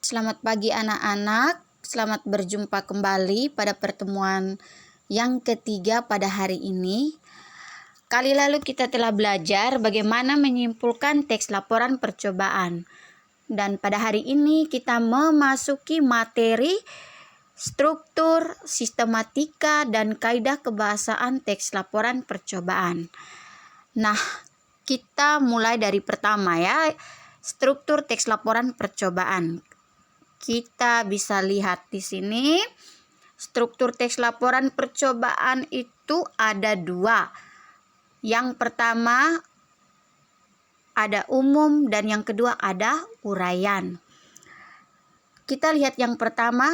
Selamat pagi anak-anak, selamat berjumpa kembali pada pertemuan yang ketiga pada hari ini. Kali lalu kita telah belajar bagaimana menyimpulkan teks laporan percobaan. Dan pada hari ini kita memasuki materi struktur, sistematika, dan kaidah kebahasaan teks laporan percobaan. Nah, kita mulai dari pertama ya, struktur teks laporan percobaan. Kita bisa lihat di sini struktur teks laporan percobaan itu ada dua. Yang pertama ada umum dan yang kedua ada uraian. Kita lihat yang pertama,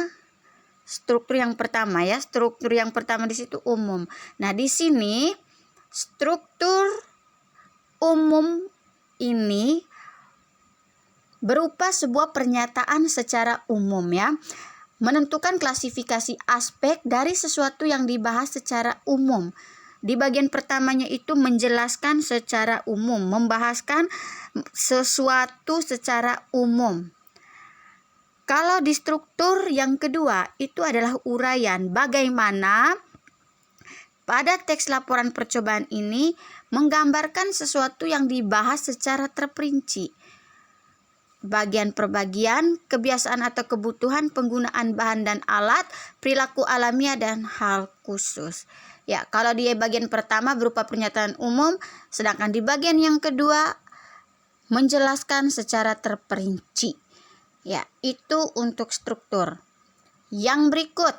struktur yang pertama ya. Struktur yang pertama di situ umum. Nah, di sini struktur umum ini berupa sebuah pernyataan secara umum ya, menentukan klasifikasi aspek dari sesuatu yang dibahas secara umum. Di bagian pertamanya itu menjelaskan secara umum, membahaskan sesuatu secara umum. Kalau di struktur yang kedua itu adalah uraian, bagaimana pada teks laporan percobaan ini menggambarkan sesuatu yang dibahas secara terperinci. Bagian per bagian, kebiasaan atau kebutuhan, penggunaan bahan dan alat, perilaku alamiah dan hal khusus. Ya, kalau di bagian pertama berupa pernyataan umum, sedangkan di bagian yang kedua menjelaskan secara terperinci. Ya, itu untuk struktur. Yang berikut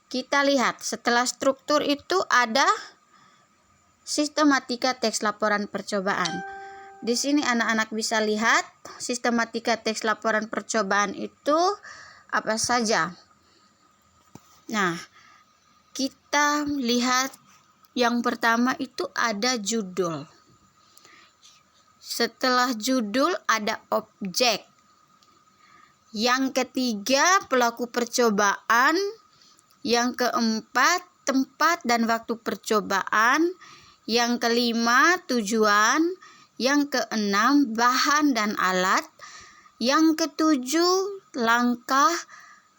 kita lihat, setelah struktur itu ada sistematika teks laporan percobaan. Di sini anak-anak bisa lihat sistematika teks laporan percobaan itu apa saja. Nah, kita lihat yang pertama itu ada judul. Setelah judul ada objek. Yang ketiga pelaku percobaan. Yang keempat tempat dan waktu percobaan. Yang kelima tujuan. Yang keenam bahan dan alat. Yang ketujuh langkah.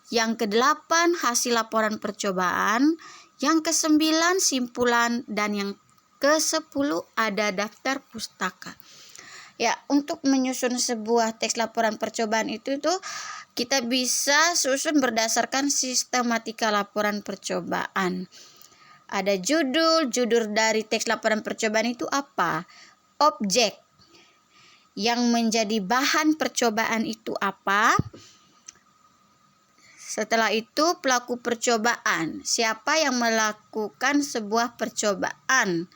Yang kedelapan hasil laporan percobaan. Yang kesembilan simpulan. Dan yang kesepuluh ada daftar pustaka. Ya, untuk menyusun sebuah teks laporan percobaan itu tuh kita bisa susun berdasarkan sistematika laporan percobaan. Ada judul dari teks laporan percobaan itu apa? Objek yang menjadi bahan percobaan itu apa? Setelah itu pelaku percobaan, siapa yang melakukan sebuah percobaan.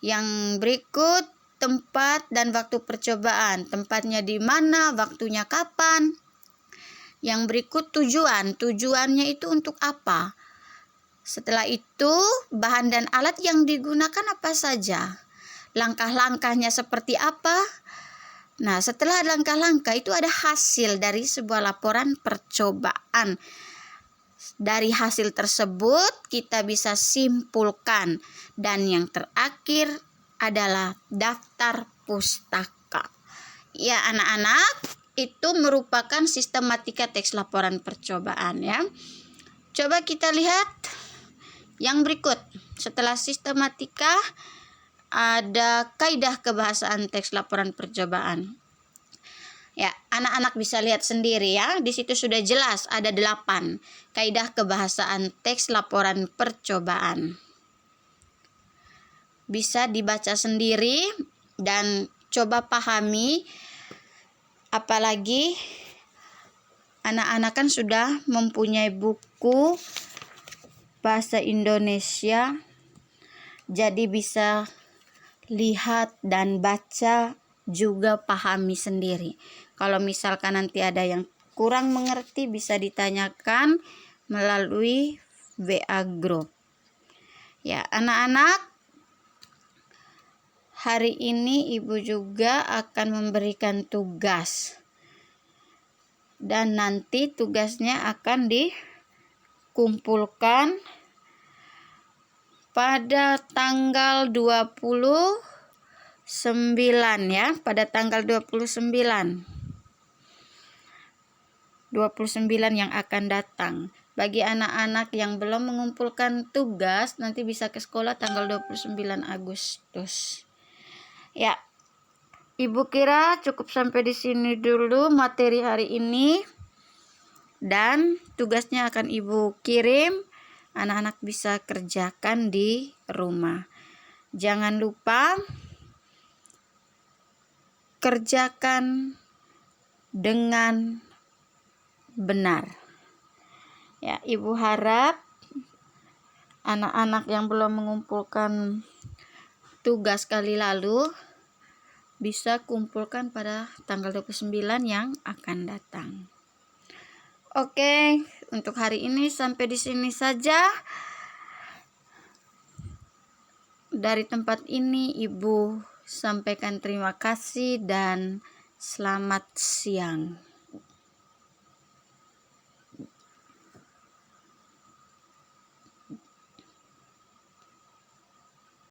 Yang berikut tempat dan waktu percobaan, tempatnya di mana, waktunya kapan. Yang berikut tujuannya itu untuk apa. Setelah itu bahan dan alat yang digunakan apa saja. Langkah-langkahnya seperti apa? Nah, setelah langkah-langkah itu ada hasil dari sebuah laporan percobaan. Dari hasil tersebut kita bisa simpulkan. Dan yang terakhir adalah daftar pustaka. Ya, anak-anak, itu merupakan sistematika teks laporan percobaan ya. Coba kita lihat yang berikut. Setelah sistematika ada kaidah kebahasaan teks laporan percobaan. Ya, anak-anak bisa lihat sendiri ya. Di situ sudah jelas ada 8 kaidah kebahasaan teks laporan percobaan. Bisa dibaca sendiri dan coba pahami, apalagi anak-anak kan sudah mempunyai buku bahasa Indonesia, jadi bisa lihat dan baca juga pahami sendiri. Kalau misalkan nanti ada yang kurang mengerti bisa ditanyakan melalui WA group. Ya, anak-anak, hari ini Ibu juga akan memberikan tugas. Dan nanti tugasnya akan dikumpulkan pada tanggal 29 ya, pada tanggal 29. 29 yang akan datang. Bagi anak-anak yang belum mengumpulkan tugas, nanti bisa ke sekolah tanggal 29 Agustus. Ya, Ibu kira cukup sampai di sini dulu materi hari ini. Dan tugasnya akan Ibu kirim, anak-anak bisa kerjakan di rumah. Jangan lupa kerjakan dengan benar. Ya, Ibu harap anak-anak yang belum mengumpulkan tugas kali lalu bisa kumpulkan pada tanggal 29 yang akan datang. Oke, untuk hari ini sampai di sini saja. Dari tempat ini Ibu sampaikan terima kasih dan selamat siang.